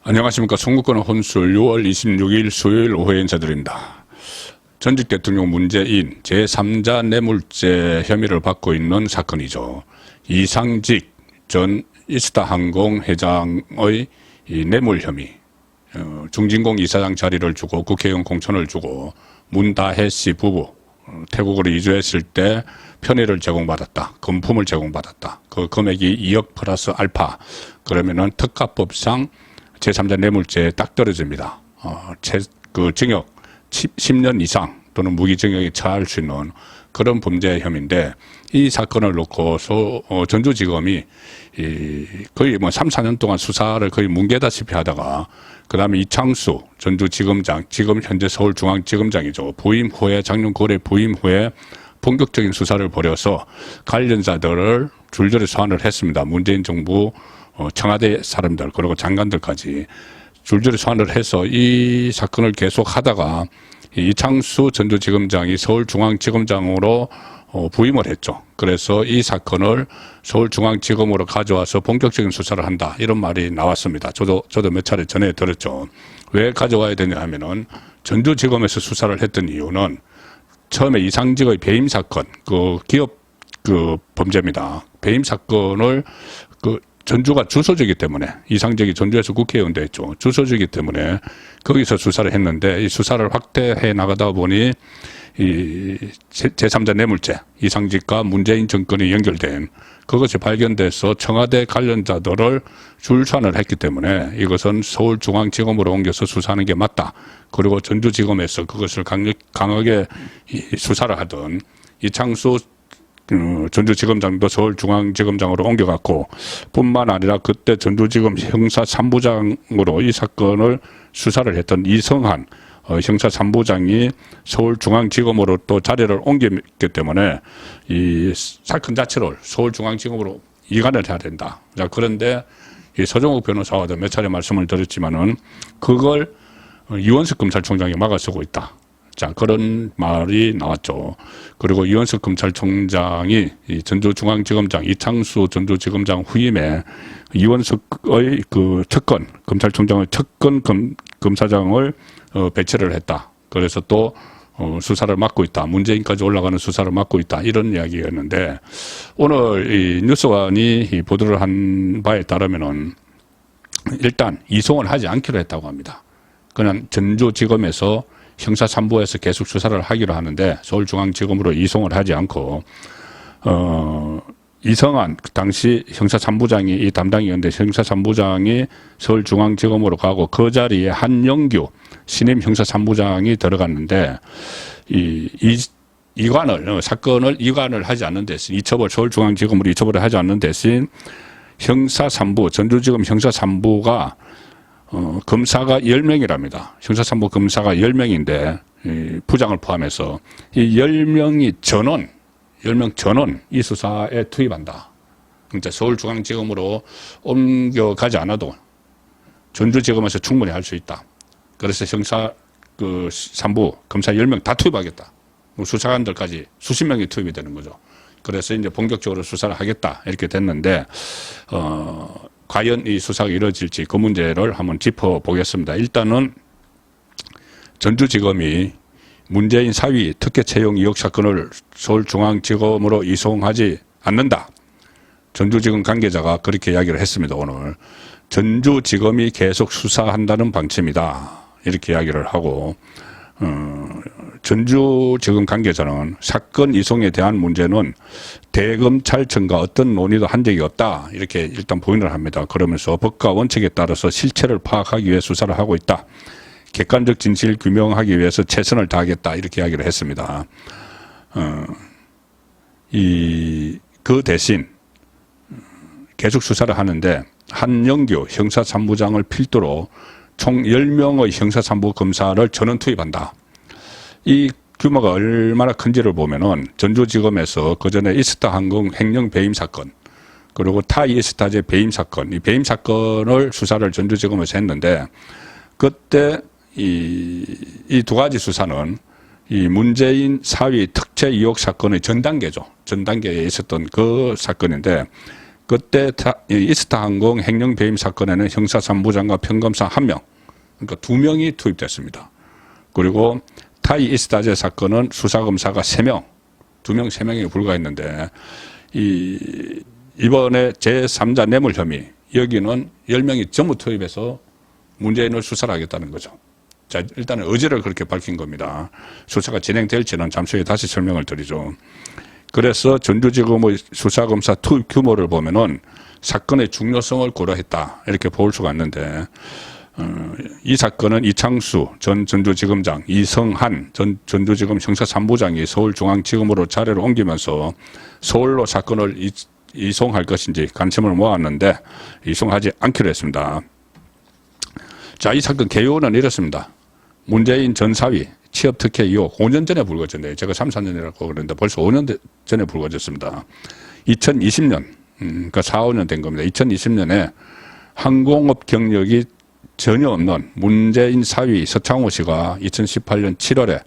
안녕하십니까. 송구권 혼술 6월 26일 수요일 오후에 인사드립니다. 전직 대통령 문재인 제3자 뇌물죄 혐의를 받고 있는 사건이죠. 이상직 전 이스타항공 회장의 이 뇌물 혐의, 중진공 이사장 자리를 주고 국회의원 공천을 주고 문다혜 씨 부부 태국으로 이주했을 때 편의를 제공받았다. 금품을 제공받았다. 그 금액이 2억 플러스 알파. 그러면은 특가법상 제3자 뇌물죄에 딱 떨어집니다. 징역 10년 이상 또는 무기징역에 처할 수 있는 그런 범죄 혐의인데, 이 사건을 놓고서 전주지검이 거의 3, 4년 동안 수사를 거의 뭉개다시피 하다가, 그 다음에 이창수 전주지검장, 지금 현재 서울중앙지검장이죠. 부임 후에, 작년 9월에 부임 후에 본격적인 수사를 벌여서 관련자들을 줄줄이 소환을 했습니다. 문재인 정부 청와대 사람들 그리고 장관들까지 줄줄이 소환을 해서 이 사건을 계속 하다가 이창수 전주지검장이 서울중앙지검장으로 부임을 했죠. 그래서 이 사건을 서울중앙지검으로 가져와서 본격적인 수사를 한다, 이런 말이 나왔습니다. 저도 몇 차례 전에 들었죠. 왜 가져와야 되냐 하면은, 전주지검에서 수사를 했던 이유는 처음에 이상직의 배임 사건, 그 기업 범죄입니다. 배임 사건을 전주가 주소지이기 때문에, 이상직이 전주에서 국회의원 됐죠. 주소지이기 때문에 거기서 수사를 했는데, 이 수사를 확대해 나가다 보니 이 제3자 뇌물죄, 이상직과 문재인 정권이 연결된 그것이 발견돼서 청와대 관련자들을 줄소환을 했기 때문에 이것은 서울중앙지검으로 옮겨서 수사하는 게 맞다. 그리고 전주지검에서 그것을 강하게 수사를 하던 이창수 전주지검장도 서울중앙지검장으로 옮겨갔고, 뿐만 아니라 그때 전주지검 형사 3부장으로 이 사건을 수사를 했던 이성한 형사 3부장이 서울중앙지검으로 또 자리를 옮겼기 때문에 이 사건 자체를 서울중앙지검으로 이관을 해야 된다. 자, 그런데 이 서정욱 변호사와도 몇 차례 말씀을 드렸지만은 그걸 이원석 검찰총장이 막아서고 있다. 자, 그런 말이 나왔죠. 그리고 이원석 검찰총장이 이 전주중앙지검장 이창수 전주지검장 후임에 이원석의 그 특권, 검찰총장의 특권 검사장을 배치를 했다. 그래서 또 수사를 맡고 있다. 문재인까지 올라가는 수사를 맡고 있다. 이런 이야기였는데, 오늘 이 뉴스관이 보도를 한 바에 따르면은 일단 이송을 하지 않기로 했다고 합니다. 그냥 전주지검에서 형사 3부에서 계속 수사를 하기로 하는데, 서울중앙지검으로 이송을 하지 않고, 이성한 당시 형사 3부장이 이 담당이었는데, 형사 3부장이 서울중앙지검으로 가고 그 자리에 한영규 신임 형사 3부장이 들어갔는데, 사건을 이관을 하지 않는 대신, 서울중앙지검으로 이첩을 하지 않는 대신 형사 3부, 전주지검 형사 3부가 검사가 10명이랍니다. 형사 3부 검사가 10명인데, 부장을 포함해서 이 10명이 10명 전원 이 수사에 투입한다. 그러니까 서울중앙지검으로 옮겨가지 않아도 전주지검에서 충분히 할 수 있다. 그래서 형사 3부 검사 10명 다 투입하겠다. 수사관들까지 수십 명이 투입이 되는 거죠. 그래서 이제 본격적으로 수사를 하겠다, 이렇게 됐는데, 과연 이 수사가 이루어질지 그 문제를 한번 짚어보겠습니다. 일단은 전주지검이 문재인 사위 특혜 채용 의혹 사건을 서울중앙지검으로 이송하지 않는다. 전주지검 관계자가 그렇게 이야기를 했습니다. 오늘 전주지검이 계속 수사한다는 방침이다, 이렇게 이야기를 하고, 전주지검 관계자는 사건 이송에 대한 문제는 대검찰청과 어떤 논의도 한 적이 없다, 이렇게 일단 부인을 합니다. 그러면서 법과 원칙에 따라서 실체를 파악하기 위해 수사를 하고 있다. 객관적 진실 규명하기 위해서 최선을 다하겠다, 이렇게 이야기를 했습니다. 그 대신 계속 수사를 하는데, 한영규 형사 3부장을 필두로 총 10명의 형사 3부 검사를 전원 투입한다. 이 규모가 얼마나 큰지를 보면은, 전주지검에서 그 전에 이스타항공 횡령 배임 사건, 그리고 타이에스타제 배임 사건, 이 배임 사건을 수사를 전주지검에서 했는데, 그때 이 두 가지 수사는 이 문재인 사위 특채 의혹 사건의 전 단계죠. 전 단계에 있었던 그 사건인데, 그때 이스타 항공 횡령 배임 사건에는 형사 3부장과 평검사 1명, 그러니까 2명이 투입됐습니다. 그리고 타이 이스타제 사건은 수사검사가 3명, 2명, 3명에 불과했는데 이번에 제3자 뇌물 혐의 여기는 10명이 전부 투입해서 문재인을 수사를 하겠다는 거죠. 자, 일단은 어제를 그렇게 밝힌 겁니다. 수사가 진행될지는 잠시 후에 다시 설명을 드리죠. 그래서 전주지검의 수사검사 투입 규모를 보면은 사건의 중요성을 고려했다 이렇게 볼 수가 있는데 이 사건은 이창수 전 전주지검장, 이성한 전 전주지검 형사 3부장이 서울중앙지검으로 자리를 옮기면서 서울로 사건을 이송할 것인지 관심을 모았는데 이송하지 않기로 했습니다. 자, 이 사건 개요는 이렇습니다. 문재인 전 사위 취업 특혜 의혹 5년 전에 불거졌네요. 제가 3, 4년이라고 그랬는데 벌써 5년 전에 불거졌습니다. 2020년, 그러니까 4, 5년 된 겁니다. 2020년에 항공업 경력이 전혀 없는 문재인 사위 서창호 씨가 2018년 7월에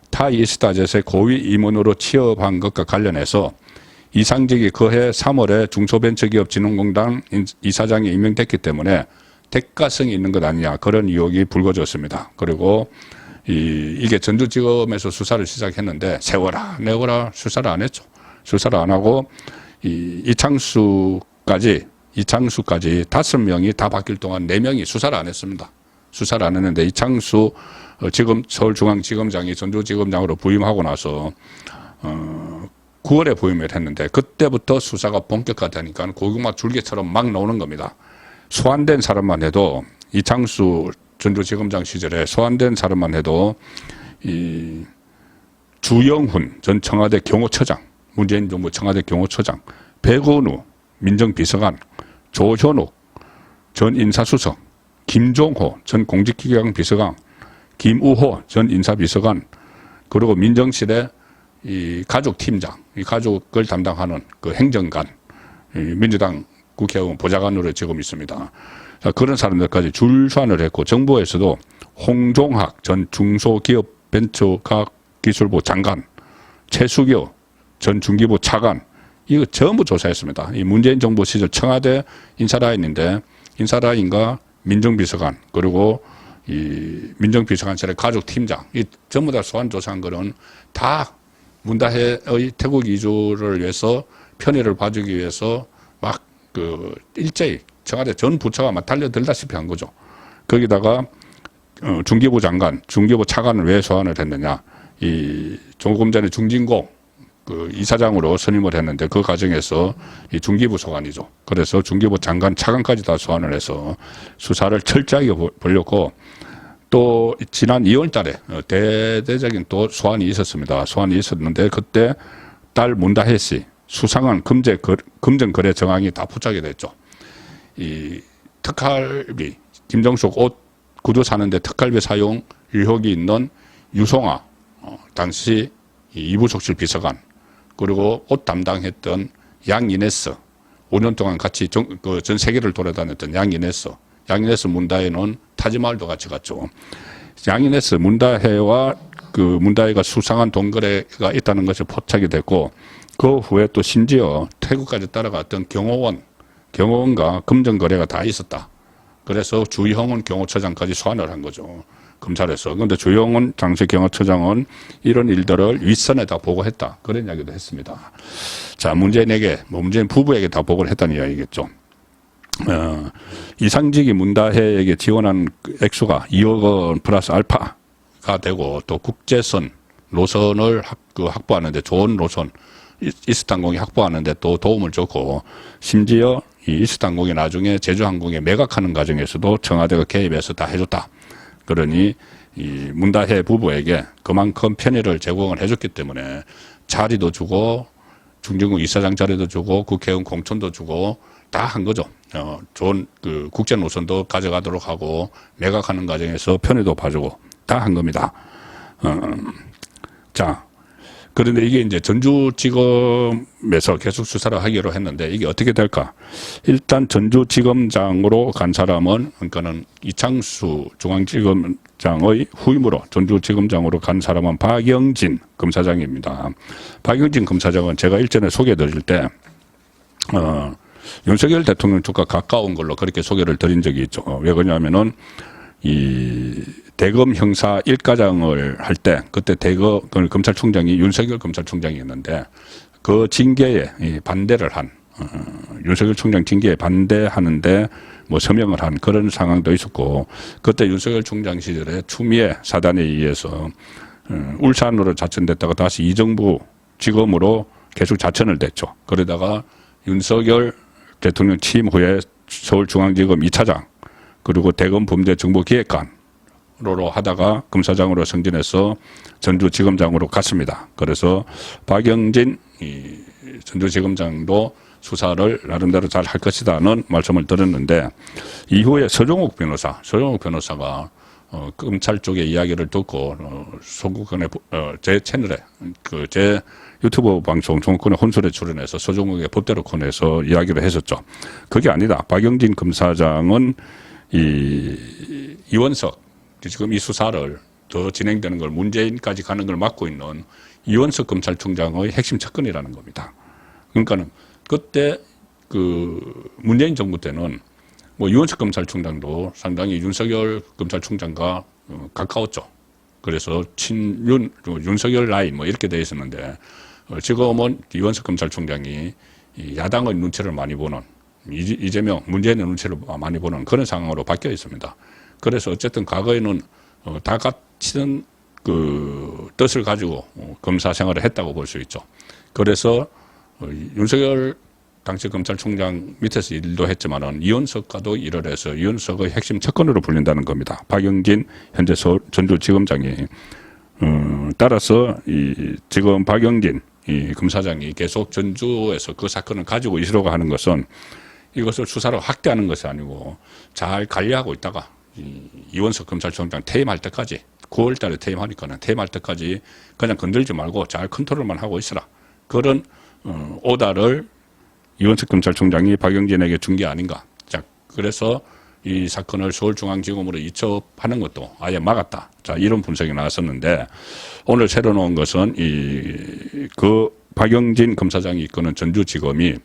타이 이스타젯의 고위 임원으로 취업한 것과 관련해서 이상직이 그해 3월에 중소벤처기업진흥공단 이사장에 임명됐기 때문에 대가성이 있는 것 아니냐 그런 의혹이 불거졌습니다. 그리고 이게 전주지검에서 수사를 시작했는데 세워라 내워라 수사를 안 했죠. 수사를 안 하고 이창수까지 5명이 다 바뀔 동안 4명이 수사를 안 했습니다. 수사를 안 했는데 이창수 지금 서울중앙지검장이 전주지검장으로 부임하고 나서 9월에 부임을 했는데 그때부터 수사가 본격화되니까 고구마 줄기처럼 막 나오는 겁니다. 소환된 사람만 해도 이창수 전주지검장 시절에 소환된 사람만 해도 주영훈 전 청와대 경호처장, 문재인 정부 청와대 경호처장, 백원우 민정비서관, 조현욱 전 인사수석, 김종호 전 공직기강 비서관, 김우호 전 인사비서관, 그리고 민정실의 가족팀장, 이 가족을 담당하는 그 행정관, 민주당 국회의원 보좌관으로 지금 있습니다. 자, 그런 사람들까지 줄소환을 했고 정부에서도 홍종학 전 중소기업벤처과학기술부 장관, 최수교 전 중기부 차관 이거 전부 조사했습니다. 이 문재인 정부 시절 청와대 인사라인인데 인사라인과 민정비서관 그리고 이 민정비서관실의 가족팀장 이 전부 다 소환 조사한 거는 다 문다혜의 태국 이주를 위해서 편의를 봐주기 위해서 막 그 일제히 청와대 전 부처가 막 달려들다시피 한 거죠. 거기다가 중기부 장관, 중기부 차관을 왜 소환을 했느냐? 조금 전에 중진공 그 이사장으로 선임을 했는데 그 과정에서 이 중기부 소관이죠. 그래서 중기부 장관, 차관까지 다 소환을 해서 수사를 철저하게 벌렸고 또 지난 2월 달에 대대적인 또 소환이 있었습니다. 소환이 있었는데 그때 딸 문다혜 씨 수상한 금전거래 정황이 다 포착이 됐죠. 이 특활비, 김정숙 옷 구두 사는데 특활비 사용 의혹이 있는 유송아, 당시 이부속실 비서관, 그리고 옷 담당했던 양이네스, 5년 동안 같이 전 세계를 돌아다녔던 양이네스 문다혜는 타지마할도 같이 갔죠. 양이네스 문다혜와 문다혜가 수상한 돈거래가 있다는 것이 포착이 됐고 그 후에 또 심지어 태국까지 따라갔던 경호원과 금전거래가 다 있었다. 그래서 주형훈 경호처장까지 소환을 한 거죠. 검찰에서. 그런데 주형훈 당시 경호처장은 이런 일들을 윗선에다 보고했다. 그런 이야기도 했습니다. 자, 문재인 부부에게 다 보고를 했다는 이야기겠죠. 이상직이 문다혜에게 지원한 액수가 2억 원 플러스 알파가 되고 또 국제선 노선을 확보하는데 좋은 노선 이스타항공이 확보하는데 또 도움을 줬고 심지어 이 이스타항공이 나중에 제주항공에 매각하는 과정에서도 청와대가 개입해서 다 해줬다. 그러니 이 문다혜 부부에게 그만큼 편의를 제공을 해줬기 때문에 자리도 주고 중진국 이사장 자리도 주고 국회의원 공천도 주고 다 한 거죠. 좋은 국제 노선도 가져가도록 하고 매각하는 과정에서 편의도 봐주고 다 한 겁니다. 자. 그런데 이게 이제 전주지검에서 계속 수사를 하기로 했는데 이게 어떻게 될까? 일단 전주지검장으로 간 사람은 그러니까는 이창수 중앙지검장의 후임으로 전주지검장으로 간 사람은 박영진 검사장입니다. 박영진 검사장은 제가 일전에 소개해 드릴 때 윤석열 대통령 쪽과 가까운 걸로 그렇게 소개를 드린 적이 있죠. 왜 그러냐면은 이 대검 형사 1가장을 할 때 그때 대검 검찰총장이 윤석열 검찰총장이었는데 그 징계에 반대를 한 윤석열 총장 징계에 반대하는데 뭐 서명을 한 그런 상황도 있었고 그때 윤석열 총장 시절에 추미애 사단에 의해서 울산으로 자천됐다가 다시 이정부 지검으로 계속 자천을 됐죠. 그러다가 윤석열 대통령 취임 후에 서울중앙지검 2차장 그리고 대검 범죄정보기획관으로 하다가 검사장으로 승진해서 전주지검장으로 갔습니다. 그래서 박영진 전주지검장도 수사를 나름대로 잘 할 것이다는 말씀을 드렸는데 이후에 서종욱 변호사가 검찰 쪽의 이야기를 듣고 송국근의 제 채널에 제 유튜브 방송 종국근의 혼술에 출연해서 서종욱의 법대로 코너에서 이야기를 했었죠. 그게 아니다. 박영진 검사장은 이원석 지금 이 수사를 더 진행되는 걸 문재인까지 가는 걸 막고 있는 이원석 검찰총장의 핵심 측근이라는 겁니다. 그러니까는 그때 문재인 정부 때는 뭐 이원석 검찰총장도 상당히 윤석열 검찰총장과 가까웠죠. 그래서 윤석열 라인 뭐 이렇게 돼 있었는데 지금은 이원석 검찰총장이 야당의 눈치를 많이 보는 이재명, 문재인의 눈치를 많이 보는 그런 상황으로 바뀌어 있습니다. 그래서 어쨌든 과거에는 다 같은 뜻을 가지고 검사 생활을 했다고 볼 수 있죠. 그래서 윤석열 당시 검찰총장 밑에서 일도 했지만은 이원석과도 일을 해서 이원석의 핵심 측근으로 불린다는 겁니다. 박영진 현재 전주지검장이 따라서 지금 박영진 검사장이 계속 전주에서 그 사건을 가지고 있으려고 하는 것은 이것을 수사로 확대하는 것이 아니고 잘 관리하고 있다가 이원석 검찰총장 퇴임할 때까지 9월 달에 퇴임하니까는 퇴임할 때까지 그냥 건들지 말고 잘 컨트롤만 하고 있으라. 그런 오다를 이원석 검찰총장이 박영진에게 준 게 아닌가. 자, 그래서 이 사건을 서울중앙지검으로 이첩하는 것도 아예 막았다. 자, 이런 분석이 나왔었는데 오늘 새로 나온 것은 박영진 검사장이 이끄는 전주지검이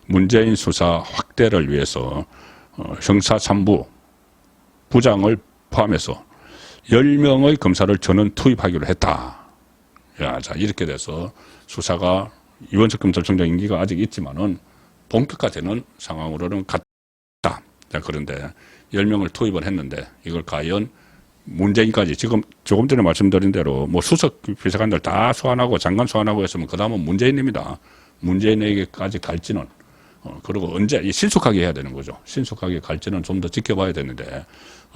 문재인 수사 확대를 위해서 형사 3부 부장을 포함해서 10명의 검사를 전원 투입하기로 했다. 야, 자, 이렇게 돼서 수사가 이원석 검찰총장 임기가 아직 있지만은 본격화되는 상황으로는 갔다. 자, 그런데 10명을 투입을 했는데 이걸 과연 문재인까지 지금 조금 전에 말씀드린 대로 뭐 수석 비서관들 다 소환하고 장관 소환하고 했으면 그 다음은 문재인입니다. 문재인에게까지 갈지는 그리고 언제 신속하게 해야 되는 거죠. 신속하게 갈지는 좀 더 지켜봐야 되는데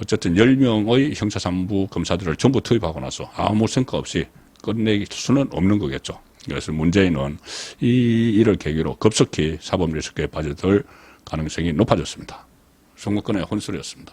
어쨌든 10명의 형사 3부 검사들을 전부 투입하고 나서 아무 성과 없이 끝낼 수는 없는 거겠죠. 그래서 문재인은 이 일을 계기로 급속히 사법리스크에 빠져들 가능성이 높아졌습니다. 송국근의 혼술이었습니다.